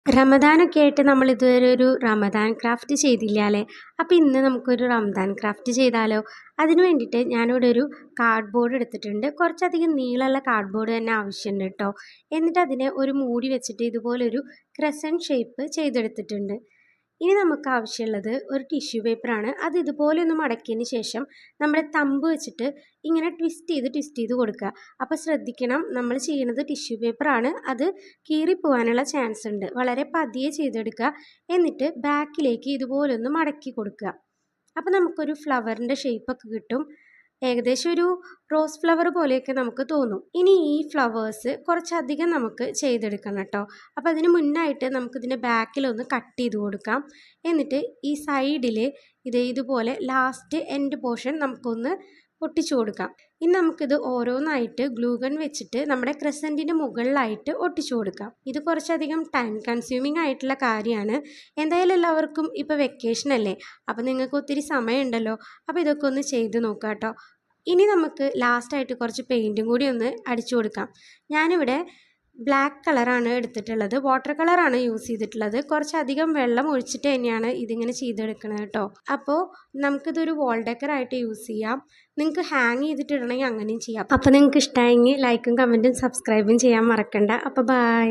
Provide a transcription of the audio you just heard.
റമദാനൊക്കെ ആയിട്ട് നമ്മൾ ഇതുവരെ ഒരു റമദാൻ ക്രാഫ്റ്റ് ചെയ്തില്ല അല്ലേ? അപ്പോൾ ഇന്ന് നമുക്കൊരു റമദാൻ ക്രാഫ്റ്റ് ചെയ്താലോ? അതിന് വേണ്ടിയിട്ട് ഞാനിവിടെ ഒരു കാർഡ്ബോർഡ് എടുത്തിട്ടുണ്ട്. കുറച്ചധികം നീളമുള്ള കാർഡ്ബോർഡ് തന്നെ ആവശ്യമുണ്ട് കേട്ടോ. എന്നിട്ട് അതിനെ ഒരു മൂടി വെച്ചിട്ട് ഇതുപോലൊരു ക്രസൻറ്റ് ഷേപ്പ് ചെയ്തെടുത്തിട്ടുണ്ട്. ഇനി നമുക്ക് ആവശ്യമുള്ളത് ഒരു ടിഷ്യൂ പേപ്പറാണ്. അത് ഇതുപോലെ ഒന്ന് മടക്കിയതിന് ശേഷം നമ്മുടെ തമ്പ് വെച്ചിട്ട് ഇങ്ങനെ ട്വിസ്റ്റ് ചെയ്ത് കൊടുക്കുക. അപ്പോൾ ശ്രദ്ധിക്കണം, നമ്മൾ ചെയ്യുന്നത് ടിഷ്യൂ പേപ്പറാണ്, അത് കീറിപ്പോവാനുള്ള ചാൻസ് ഉണ്ട്. വളരെ പതിയെ ചെയ്തെടുക്കുക. എന്നിട്ട് ബാക്കിലേക്ക് ഇതുപോലെ ഒന്ന് മടക്കി കൊടുക്കുക. അപ്പോൾ നമുക്കൊരു ഫ്ലവറിൻ്റെ ഷേപ്പൊക്കെ കിട്ടും. ഏകദേശം ഒരു റോസ് ഫ്ലവർ പോലെയൊക്കെ നമുക്ക് തോന്നും. ഇനി ഈ ഫ്ലവേഴ്സ് കുറച്ചധികം നമുക്ക് ചെയ്തെടുക്കണം കേട്ടോ. അപ്പോൾ അതിന് മുന്നായിട്ട് നമുക്കിതിൻ്റെ ബാക്കിലൊന്ന് കട്ട് ചെയ്ത് കൊടുക്കാം. എന്നിട്ട് ഈ സൈഡിൽ ഇതുപോലെ ലാസ്റ്റ് എൻഡ് പോർഷൻ നമുക്കൊന്ന് ഒട്ടിച്ചു കൊടുക്കാം. ഇനി നമുക്കിത് ഓരോന്നായിട്ട് ഗ്ലൂ ഗൺ വെച്ചിട്ട് നമ്മുടെ ക്രസൻറ്റിൻ്റെ മുകളിലായിട്ട് ഒട്ടിച്ചു കൊടുക്കാം. ഇത് കുറച്ചധികം ടൈം കൺസ്യൂമിങ് ആയിട്ടുള്ള കാര്യമാണ്. എന്തായാലും എല്ലാവർക്കും ഇപ്പോൾ വെക്കേഷൻ അല്ലേ, അപ്പോൾ നിങ്ങൾക്ക് ഒത്തിരി സമയമുണ്ടല്ലോ. അപ്പോൾ ഇതൊക്കെ ഒന്ന് ചെയ്ത് നോക്കാം കേട്ടോ. ഇനി നമുക്ക് ലാസ്റ്റായിട്ട് കുറച്ച് പെയിൻറ്റും കൂടി ഒന്ന് അടിച്ചു കൊടുക്കാം. ഞാനിവിടെ ബ്ലാക്ക് കളറാണ് എടുത്തിട്ടുള്ളത്, വാട്ടർ കളറാണ് യൂസ് ചെയ്തിട്ടുള്ളത്. കുറച്ചധികം വെള്ളം ഒഴിച്ചിട്ട് തന്നെയാണ് ഇതിങ്ങനെ ചെയ്തെടുക്കുന്നത് കേട്ടോ. അപ്പോൾ നമുക്കിതൊരു വാൾ ഡെക്കറായിട്ട് യൂസ് ചെയ്യാം. നിങ്ങൾക്ക് ഹാങ് ചെയ്തിട്ടിടണമെങ്കിൽ അങ്ങനെയും ചെയ്യാം. അപ്പോൾ നിങ്ങൾക്ക് ഇഷ്ടമായെങ്കിൽ ലൈക്കും കമൻറ്റും സബ്സ്ക്രൈബും ചെയ്യാൻ മറക്കണ്ട. അപ്പോൾ ബൈ.